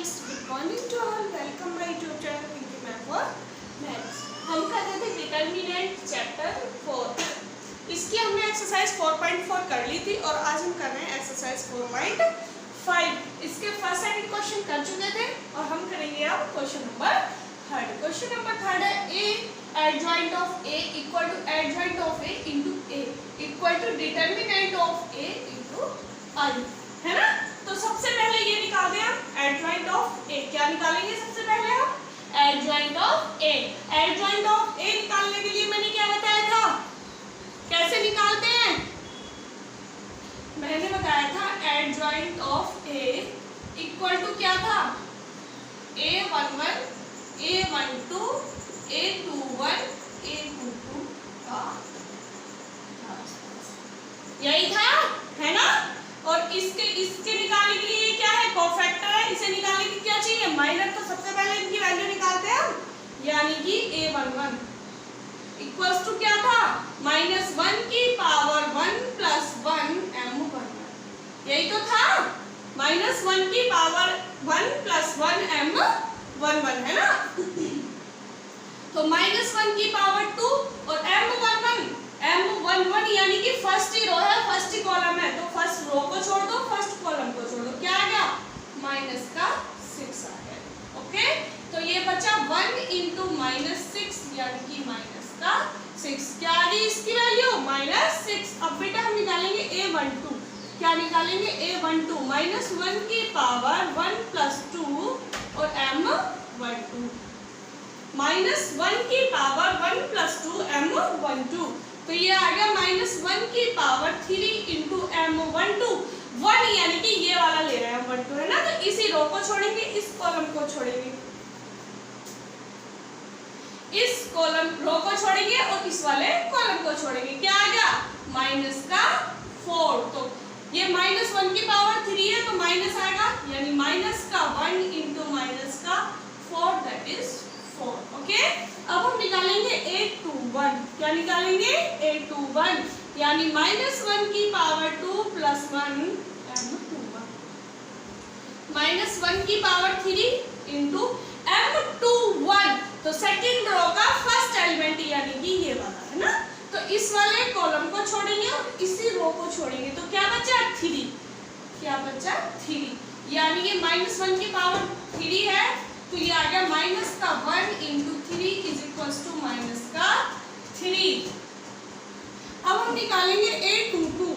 Students, good morning to all. Welcome my YouTube channel Pinky ma'am for maths. हम कर रहे थे डिटरमिनेंट चैप्टर 4। इसकी हमने एक्सरसाइज 4.4 कर ली थी और आज हम कर रहे हैं एक्सरसाइज 4.5। इसके फर्स्ट सेकंड क्वेश्चन कर चुके थे और हम करेंगे अब question number third. Question number third है A adjoint of A equal to adjoint of A into A equal to determinant of A into I, है ना। तो सबसे पहले ये निकाल दें हम एडजॉइंट ऑफ ए। क्या निकालेंगे सबसे पहले हम? Adjoint of A. Adjoint of A निकालने के लिए मैंने क्या बताया था, कैसे निकालते हैं? मैंने बताया था adjoint of A equal to क्या था, a11 a12 a21 a22 का यही था, है ना। और इसके निकालने के लिए क्या है, कोफैक्टर है। इसे निकालने की क्या चाहिए, माइनर। तो सबसे पहले इनकी वैल्यू निकालते हैं हम, यानी कि a11 इक्वल्स टू क्या था, -1 की पावर 1 प्लस 1 m11। यही तो था, -1 की पावर 1 प्लस 1 m11, है ना। तो -1 की पावर 2 और m11 यानी कि फर्स्ट ही रो है, फर्स्ट ही कॉलम है। तो फर्स्ट रो को छोड़ दो, फर्स्ट कॉलम को छोड़ दो, क्या आ गया, -6 आ गया। ओके, तो ये बचा 1 इंटू -6 यानी कि -6। क्या आ रही इसकी वैल्यू, -6। अब बेटा हम निकालेंगे a12। क्या निकालेंगे, a12 -1 की पावर 1 प्लस 2 और m12 -1 की पावर 1 प्लस 2 m12। तो ये आ गया -1 की पावर 3 इंटू m12। 1 यानी कि ये वाला ले रहे हैं 12, है ना। तो इसी रो को छोड़ेंगे, इस कॉलम को छोड़ेंगे, इस कॉलम रो को छोड़ेंगे और इस वाले कॉलम को छोड़ेंगे। क्या आ गया, -4। तो ये -1 की पावर 3 है तो माइनस आएगा, यानी -1 इंटू -4 दैट इज 4। ओके, अब हम निकालेंगे a21। क्या निकालेंगे, a21 यानी -1 की पावर 2 प्लस 1 m21 -1 की पावर 3 इंटू m21। तो सेकंड रो का फर्स्ट एलिमेंट यानी कि ये वाला, है ना। तो इस वाले कॉलम को छोड़ेंगे और इसी रो को छोड़ेंगे, तो क्या बचा, 3। क्या बचा, 3। यानी ये -1 की पावर 3 है, तो ये आ गया -1 इंटू 3 इज इक्वल्स टू -3। अब हम निकालेंगे a22।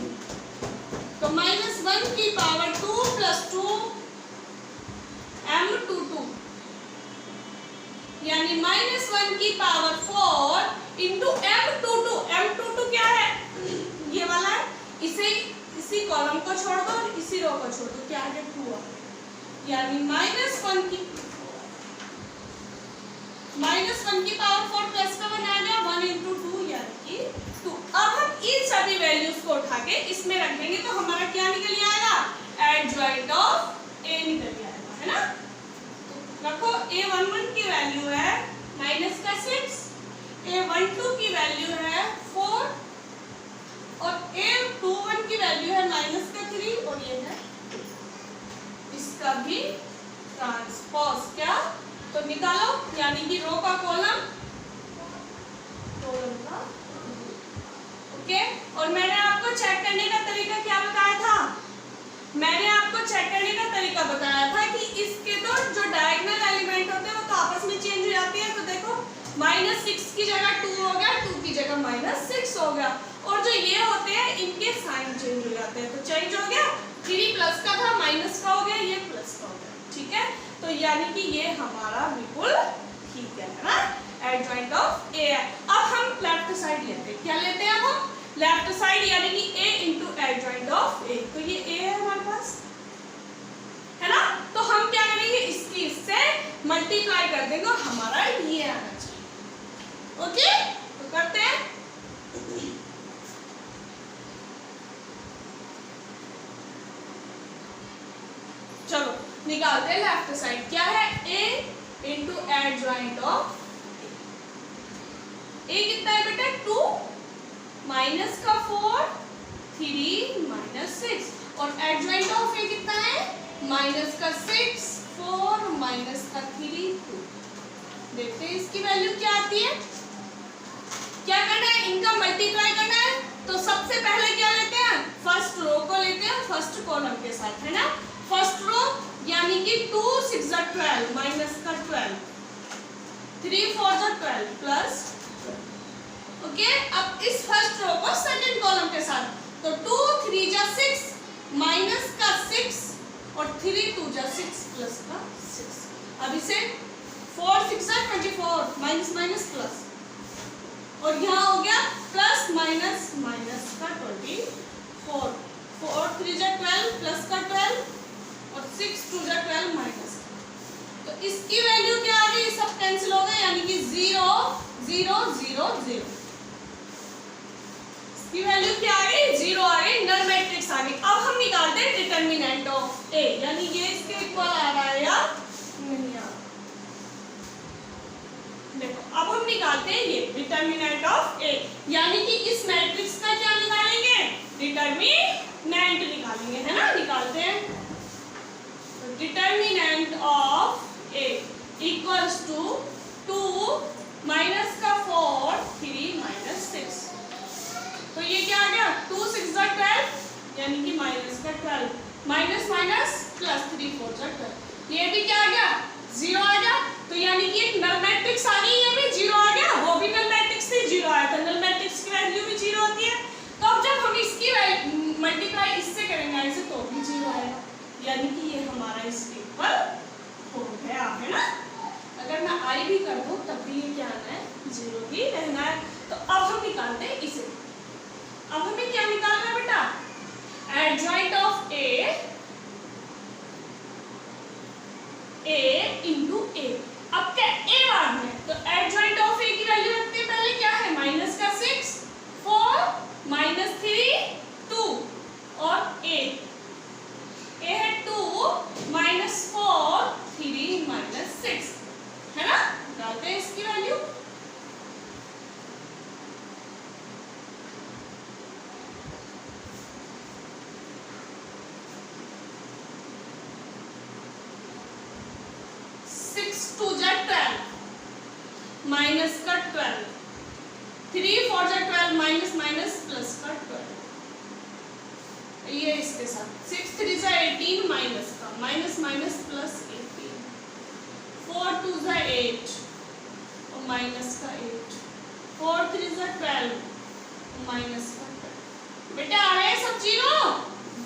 तो -1 की पावर 2 प्लस 2 m22 यानी -1 की पावर 4 इंटू m22। m22 क्या है, ये वाला है। इसी कॉलम को छोड़ दो और इसी रो को छोड़ दो, क्या आ गया, 2 यानी -1 की पावर 4 प्लस का 1 आ गया 1 इंटू 2 यानी कि 2। अब हम इन सभी वैल्यूज को उठा के इसमें रख देंगे तो हमारा क्या निकल आएगा, एडजॉइंट ऑफ ए निकल आएगा, है ना। तो रखो, a11 की वैल्यू है -6, a12 की वैल्यू है 4 और a21 की वैल्यू है -3 और ये है इसका भी ट्रांसपोज। क्या, तो निकालो, यानी कि रो का कॉलम का। ओके, और मैंने आपको चेक करने का तरीका क्या बताया था, मैंने आपको चेक करने का तरीका बताया था कि इसके तो जो डायगोनल एलिमेंट होते हैं वो तो आपस में चेंज हो जाती है। तो देखो, -6 की जगह 2 हो गया, 2 की जगह -6 हो गया, और जो ये होते हैं इनके साइन चेंज हो जाते हैं। तो चेंज हो गया, 3 प्लस का था माइनस का हो गया, ये प्लस का हो गया, ठीक है। तो यानी कि ये हमारा बिल्कुल ठीक है ना, एडजॉइंट ऑफ ए है। अब हम लेफ्ट साइड लेते हैं, क्या लेते हैं अब हम, लेफ्ट साइड यानी कि a इंटू एडजॉइंट ऑफ ए। तो ये a है हमारे पास, है ना। तो हम क्या करेंगे, इससे मल्टीप्लाई कर देंगे और हमारा ये आना चाहिए। ओके, तो करते हैं। चलो निकालते हैं लेफ्ट साइड। क्या है, a इंटू एडजॉइंट ऑफ ए कितना है बेटा, 2 माइनस का 4 3 -6 और एडजॉइंट ऑफ ए कितना है, -6 4 माइनस का 3 2। देखते हैं इसकी वैल्यू क्या आती है। क्या करना है, इनका मल्टीप्लाई करना है। तो सबसे पहले क्या लेते हैं, फर्स्ट रो को लेते हैं फर्स्ट कॉलम के साथ, है ना। फर्स्ट रो यानी कि 2 6 12 माइनस का 12, 3 4 12 प्लस। ओके, अब इस फर्स्ट रो को सेकंड कॉलम के साथ, तो 2 3 जा 6 माइनस का 6 और 3 2 जा 6 प्लस का 6। अब इसे 4 6 24 माइनस माइनस प्लस, और यहाँ हो गया प्लस माइनस माइनस का 24, 4 3 जा 12 प्लस का 12 और 6 2 जा 12 माइनस। तो इसकी वैल्यू क्या आ गई, सब कैंसिल हो गए, यानी कि 0 0 0 0। इसकी वैल्यू क्या आ गई, 0 आ गई, नल मैट्रिक्स आ गई। अब हम निकालते हैं डिटर्मिनेंट ऑफ ए, यानी ये इसके इक्वल आ रहा है या नहीं आ रहा। देखो अब हम निकालते हैं ये डिटर्मिनेंट ऑफ ए, यानी कि इस मैट्रिक्स का क्या निकालेंगे, डिटर्मिनेंट निकालेंगे, है ना। निकालते हैं, तो determinant of A equals to 2 minus का 4 3 माइनस 6। तो ये क्या आ गया, 2 6 12 यानी कि माइनस का 12, माइनस माइनस प्लस 3 4 12। ये भी क्या आ गया, 0 आ गया। तो यानी कि एक नल मैट्रिक्स आ गई, ये भी 0 आ गया, वो भी नल मैट्रिक्स थी, 0 आया था। नल मैट्रिक्स की वैल्यू भी 0 होती है। तो अब जब हम इसकी मल्टीप्लाई इससे करेंगे ऐसे, तो भी 0 आएगा, यानी कि ये हमारा इसके इक्वल हो गया, है ना। अगर मैं आई भी कर दूं तब भी ये क्या आना है, 0 ही रहना है। तो अब हम निकालते हैं इसे। अब हमें क्या निकालना है बेटा, एडजॉइंट ऑफ ए इंटू ए। अब क्या ए बाद में, तो एडजॉइंट ऑफ ए की वैल्यू रखते हैं पहले, क्या है, माइनस का 6 4 माइनस 3 2 और ए है 2 माइनस 4 3 माइनस 6, है ना। डालते हैं इसकी वैल्यू, टू जा 12 माइनस का 12, 3 4 जा 12 माइनस माइनस प्लस का 12। ये इसके साथ 6 3 जा 18 माइनस का माइनस माइनस प्लस 18, 4 2 जा 8 और माइनस का 8, 4 3 जा 12 माइनस का 12। बेटा आ रहे हैं सब 0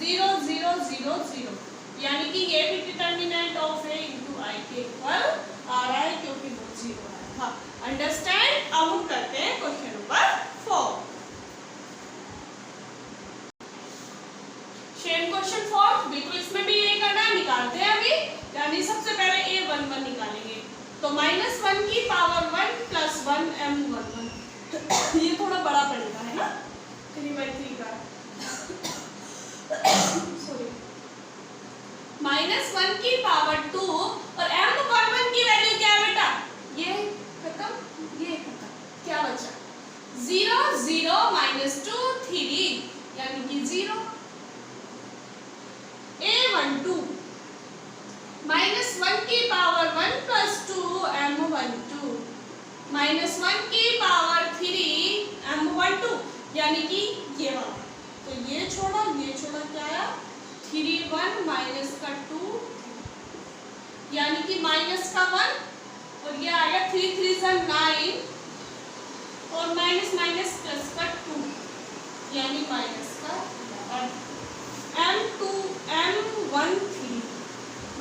0 0 0 0, यानी कि ये भी डिटर्मिनेंट ऑफ ए इंटू आई के इक्वल आ रहा है, क्योंकि वो 0 है। हाँ, अंडरस्टैंड। अब हम करते हैं क्वेश्चन नंबर 4। सेम क्वेश्चन 4, बिल्कुल इसमें भी यही करना है। निकालते हैं अभी, यानी सबसे पहले a11 निकालेंगे। तो -1 की पावर 1 प्लस 1 m11। ये थोड़ा बड़ा पड़ेगा, है ना, 3/3 का। सॉरी, -1 की पावर 2 और m11 की वैल्यू क्या है बेटा, ये खत्म, ये खत्म, क्या बचा, 0 0 -2 3, यानी कि 0। a12 -1 की पावर 1 प्लस 2 m12 -1 की पावर 3 m12, यानी कि ये वाला। तो ये छोड़ा क्या आया, 3 1 माइनस का 2, यानी कि माइनस का 1, और ये आया 3 3 जा 9 और माइनस माइनस प्लस का 2, यानी माइनस का 1 m13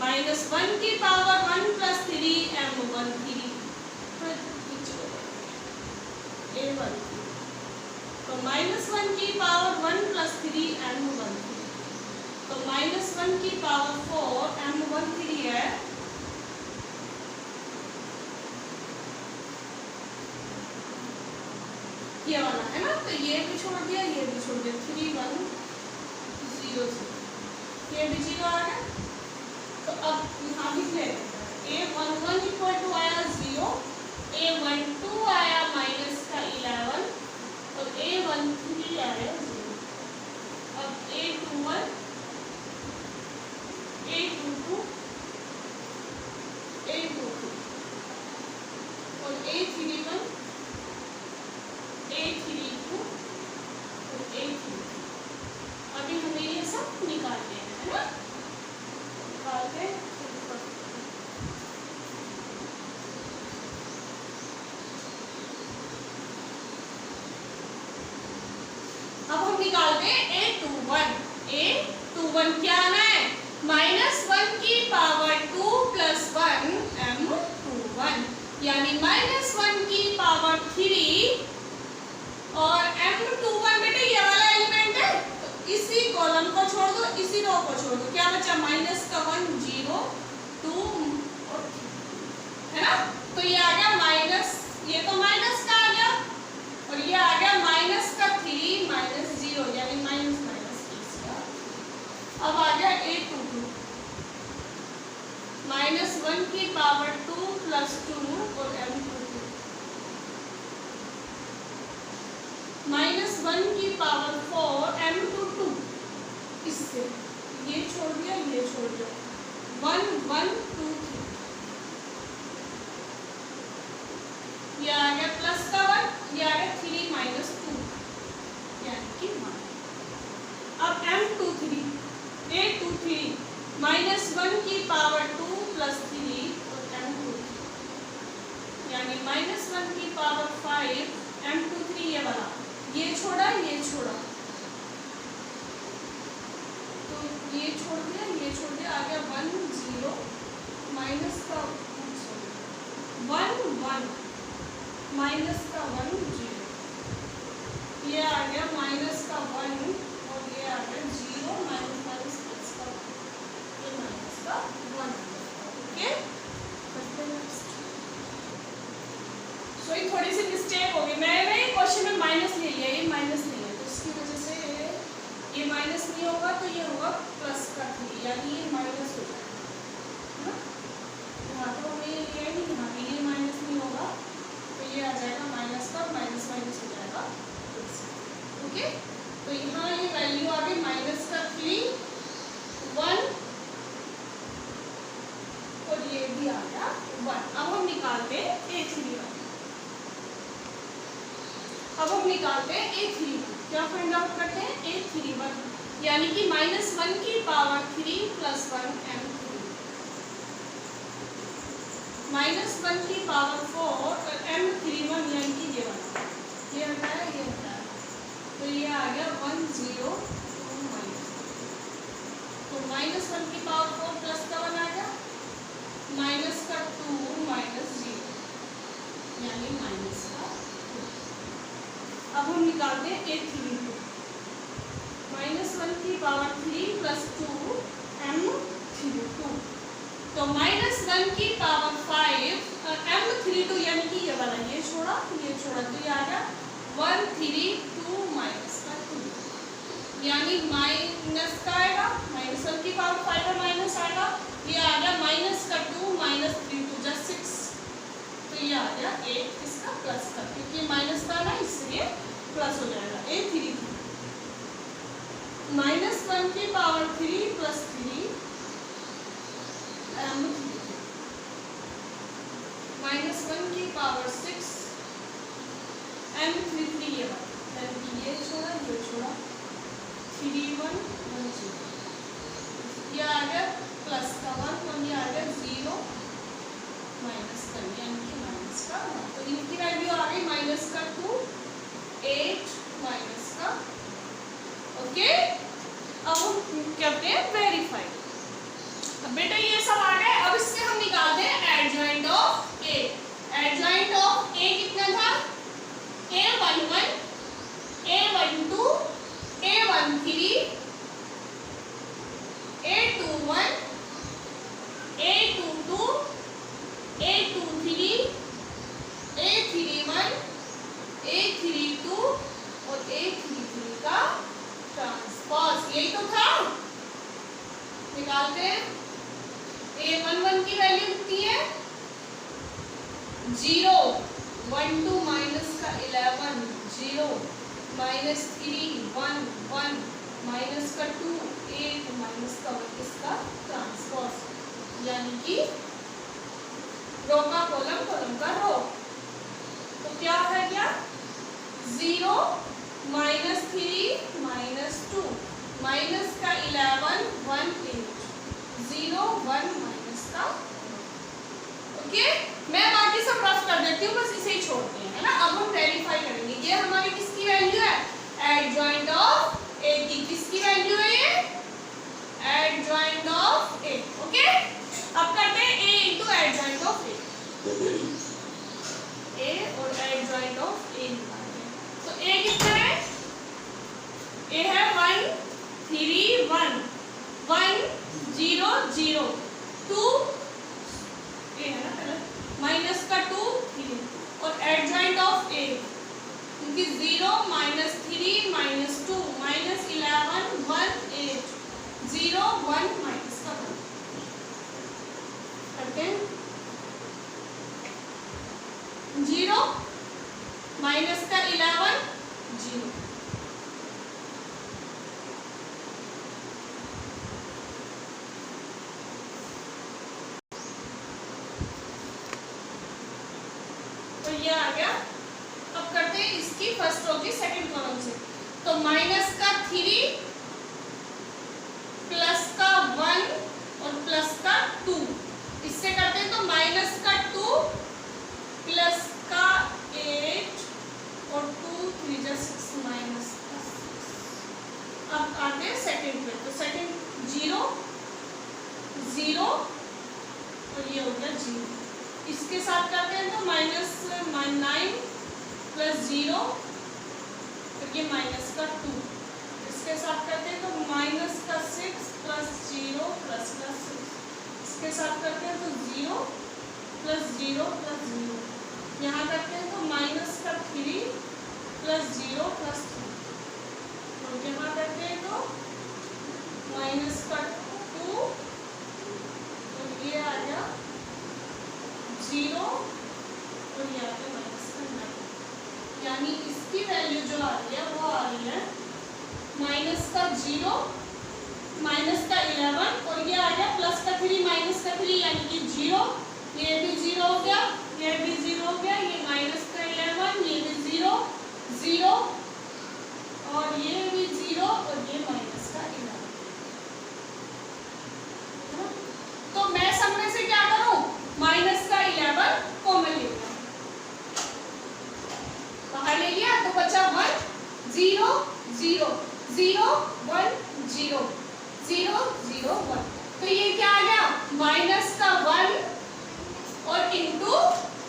-1 की पावर 1 प्लस 3 m13 a1। तो -1 की पावर 1 प्लस 3 m13, तो -1 की पावर 4 m13 है, ये वाला, है ना। तो ये भी छोड़ दिया, ये भी छोड़ दिया, 3 1 0 0, ये भी 0 आ गया। तो अब यहाँ लिख लेते हैं, a11 इक्वल टू आया 0, a12 आया माइनस का 11 और a13 आया 0। अब a21 a22 निकालते हैं A21। A21 क्या है? -1 की पावर 2 + 1 M21, यानी -1 की पावर 3 और M21 बेटे ये वाला एलिमेंट है, तो इसी कॉलम को छोड़ दो, इसी रो को छोड़ दो, क्या बचा? -1 0 2 है ना। तो ये आ गया माइनस, ये तो माइनस का आ गया, और ये आ गया -3 -0, यानी माइनस इसका। अब आ गया A22 -1 की पावर 2 + 2 और M22 -1 की पावर 4 M22, इससे ये छोड़ दिया, ये छोड़ दिया, 1 1 2 3, ये आ गया प्लस का 1, ये आ गया 3 - 2 यानी कि 1। अब M23 A23 -1 की पावर 2 + 3 और M23, यानी -1 की पावर 5 M23, ये वाला, ये छोड़ा, ये छोड़ा, तो ये छोड़ दिया, ये छोड़ दिया, आ गया 1 0 माइनस का 1 1 माइनस का 1 0, ये आ गया माइनस का 1 और ये आ गया 0 माइनस प्लस का 1, ये माइनस का 1। ओके, सो ये थोड़ी सी मिस्टेक होगी, मैंने क्वेश्चन में माइनस ले लिया, ये माइनस नहीं है, तो इसकी वजह से ये माइनस नहीं होगा, तो ये होगा प्लस का 3, यानी ये माइनस हो जाएगा, यहाँ तो हमने ये लिया ही नहीं, यहाँ पे ये माइनस नहीं होगा, तो ये आ जाएगा माइनस का माइनस माइनस हो जाएगा। ओके, तो यहाँ ये वैल्यू आ गई -3 1 और ये भी आ गया 1। अब हम निकालते हैं A31। अब हम निकालते हैं A31, क्या फाइंड आउट करते हैं? A31 यानी कि -1 की पावर 3 + 1 M3, -1 की पावर 4 और M31 यानी कि ये वाला, ये हटा है, ये हटा है, तो ये आ गया 1 0 2 माइनस, तो -1 की पावर 4 प्लस का 1 आ गया, माइनस का 2 -0 यानी माइनस का 2। अब हम निकालते हैं A32, -1 की पावर 3 + 2 M32, तो -1 की पावर 5 M32 यानी कि ये वाला, ये छोड़ा, ये छोड़ा, तो ये आ गया 1 3 2 माइनस का 2, यानी माइनस का आएगा, -1 की पावर 5 और माइनस आएगा, ये आ गया माइनस का 2 -3 2 6, तो ये आ गया 8 इसका प्लस का, क्योंकि माइनस का ना इसलिए प्लस हो जाएगा। A33 -1 की पावर 3 + 3 M32, -1 की पावर 6 M33, ये वाला, यानी ये छोड़ा, ये छोड़ा, 3 1 1 0, ये आ गया प्लस का 1 और ये आ गया 0 माइनस का, यानी कि माइनस का 1, तो इनकी वैल्यू आ गई माइनस का 2 8 माइनस का। ओके, अब हम करते हैं वेरीफाई। अब बेटा ये सब आ गए, अब इससे हम निकालते हैं adjoint of A। Adjoint of A कितना था? A11 A12 A13 A21 A22 A23 A31 A32 और A33 का ट्रांसपोज, यही तो था। निकालते हैं। A11 की वैल्यू कितनी है? 0 1 2 माइनस का 11 0 -3 1 1 माइनस का 2 8 माइनस का 1, इसका ट्रांसपोज, यानी कि रो का कॉलम, कॉलम का रो। तो क्या है, क्या 0 -3 -2 माइनस का 11 1 8 0 1 माइनस का। ओके, मैं बाकी सब रफ कर देती हूँ, बस इसे ही छोड़ते हैं, है ना। अब हम वेरीफाई करेंगे, ये हमारी किसकी वैल्यू है? एडजॉइंट ऑफ वैल्यू है ये एडजॉइंट ऑफ ए। ओके, अब करते हैं ए इंटू एडजॉइंट ऑफ ए और एडजॉइंट ऑफ ए निकालते हैं। तो ए कितना है? ए है 1 3 1 1 0 0 2 ए है ना पहले माइनस का 2 3 और एडजॉइंट ऑफ ए क्योंकि 0 -3 -2 -11 1 8 0 1 माइनस का 1 करते हैं 0 माइनस का 11 0 तो ये आ गया। अब करते हैं इसकी फर्स्ट रो की सेकंड कॉलम से। तो माइनस का 3 प्लस का 1 और प्लस का 2 इससे करते हैं। तो माइनस का 2 प्लस का 8 और 2 3 जा 6 माइनस का 6। अब आते हैं सेकंड पे। तो सेकंड 0 0 और ये हो गया 0। इसके साथ करते हैं तो माइनस 9 प्लस 0 फिर ये माइनस का 2। इसके साथ करते हैं तो माइनस का 6 प्लस 0 प्लस का 6। इसके साथ करते हैं तो 0 प्लस 0 प्लस 0। यहाँ करते हैं तो माइनस का 3 प्लस 0 प्लस 3। और यहाँ करते हैं तो माइनस का 2 और ये आ गया 0 और ये आ गया माइनस का 9। यानी इसकी वैल्यू जो आ रही है वो आ रही है माइनस का 0 माइनस का 11 और ये आ गया प्लस का 3 माइनस का 3 यानी कि 0। ये भी 0 हो गया, ये भी 0 हो गया, ये माइनस का 11 ये भी 0 0 और ये भी 0 और ये माइनस का 11। तो मैं सब में से क्या करूं? माइनस का 11 कॉमन ले लिया, बाहर ले लिया तो बचा 1 0 0 0 1 0 0 0 1। तो ये क्या आ गया? माइनस का 1 और इंटू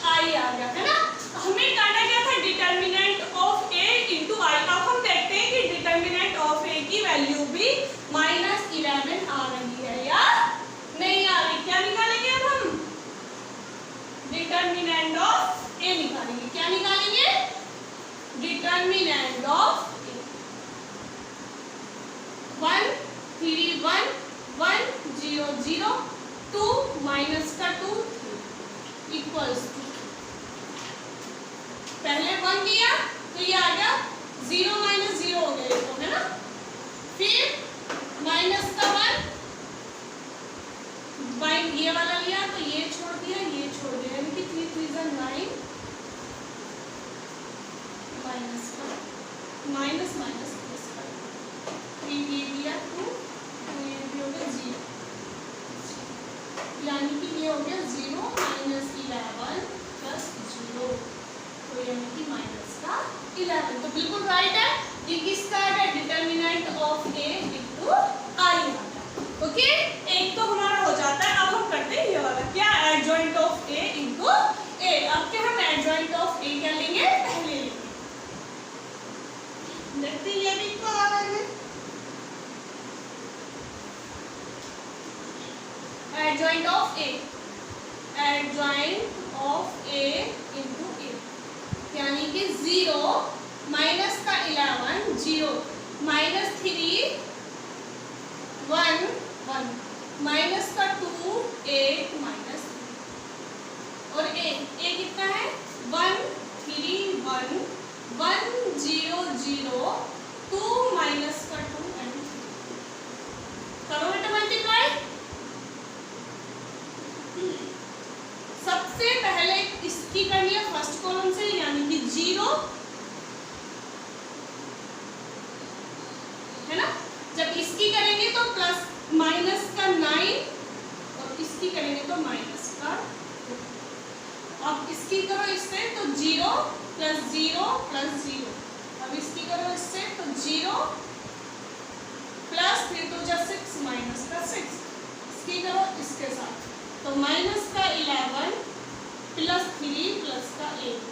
आई आ गया, है ना। हमें करना क्या था? डिटर्मिनेंट ऑफ ए इंटू आई। अब हम देखते हैं कि डिटर्मिनेंट ऑफ ए की वैल्यू भी -11 आ रही है या नहीं आ रही। क्या निकालेंगे अब हम? डिटर्मिनेंट ऑफ ए निकालेंगे। क्या निकालेंगे? Determinant of A. 1 3 1 1 0 0 2 माइनस का 2 इक्वल्स टू पहले 1 किया तो ये आ गया 0 माइनस 0 हो गया तो, है ना। फिर माइनस का 1 ये वाला लिया तो ये छोड़ दिया, ये छोड़ दिया यानी कि 3 3 9 माइनस का माइनस माइनस प्लस का 3 ये दिया 2 तो ये भी हो गया 0 यानी कि ये हो गया 0 माइनस 11 प्लस 0 तो यानी कि माइनस का 11। तो बिल्कुल राइट है। ये किसका है? Determinant of A into I आ गया। ओके, एक तो हमारा हो जाता है। अब हम करते हैं ये वाला, क्या? एडजॉइंट ऑफ ए इनटू ए। अब क्या हम एडजॉइंट ऑफ ए क्या लेंगे? पहले लेंगे। देखते हैं ये भी इक्वल आ रहा है। Adjoint of A, adjoint of A into A यानी कि 0 माइनस का 11 0 माइनस 3 1 1 माइनस का 2 8 माइनस और ए कितना है? 1 3 1 1 0 0 2 माइनस का 2 एंड 3। करो बेटा मल्टीप्लाई। सबसे पहले इसकी करनी है फर्स्ट कॉलम से यानी कि 0, है ना। जब इसकी करेंगे तो प्लस माइनस का 9 और इसकी करेंगे तो माइनस का 2। अब इसकी करो इससे तो 0 प्लस 0 प्लस 0। अब इसकी करो इससे तो 0 प्लस 3 2 जा 6 माइनस का 6, इसकी करो इसके साथ, तो माइनस का 11 प्लस 3 प्लस का 8,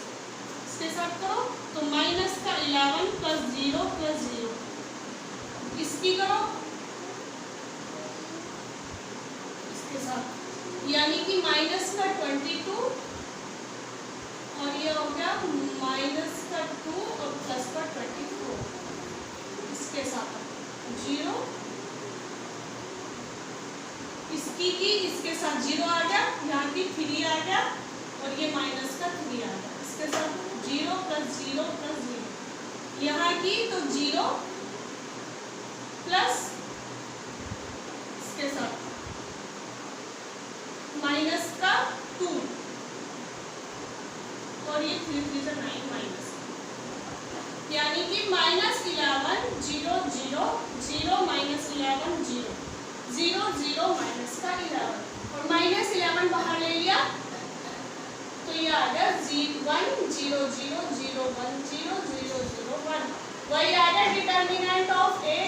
इसके साथ करो तो माइनस का 11 प्लस 0, इसकी करो इसके साथ, यानी कि माइनस का 22 और ये हो गया माइनस का 2 और प्लस का 24, इसके साथ 0, इसकी इसके साथ 0 आ गया, यहाँ की 3 आ गया और ये माइनस का 3 आ गया, इसके साथ 0 प्लस 0 प्लस 0, यहाँ की तो 0 प्लस इसके साथ माइनस का 2 और ये 3 3 से 9 माइनस, यानी कि माइनस 11 0 0 0 माइनस 11 0 0 0 माइनस का 11 और माइनस 11 बाहर ले लिया तो ये आ गया 1 0 0 0 1 0 0 0 1, वही आ गया डिटर्मिनेंट ऑफ ए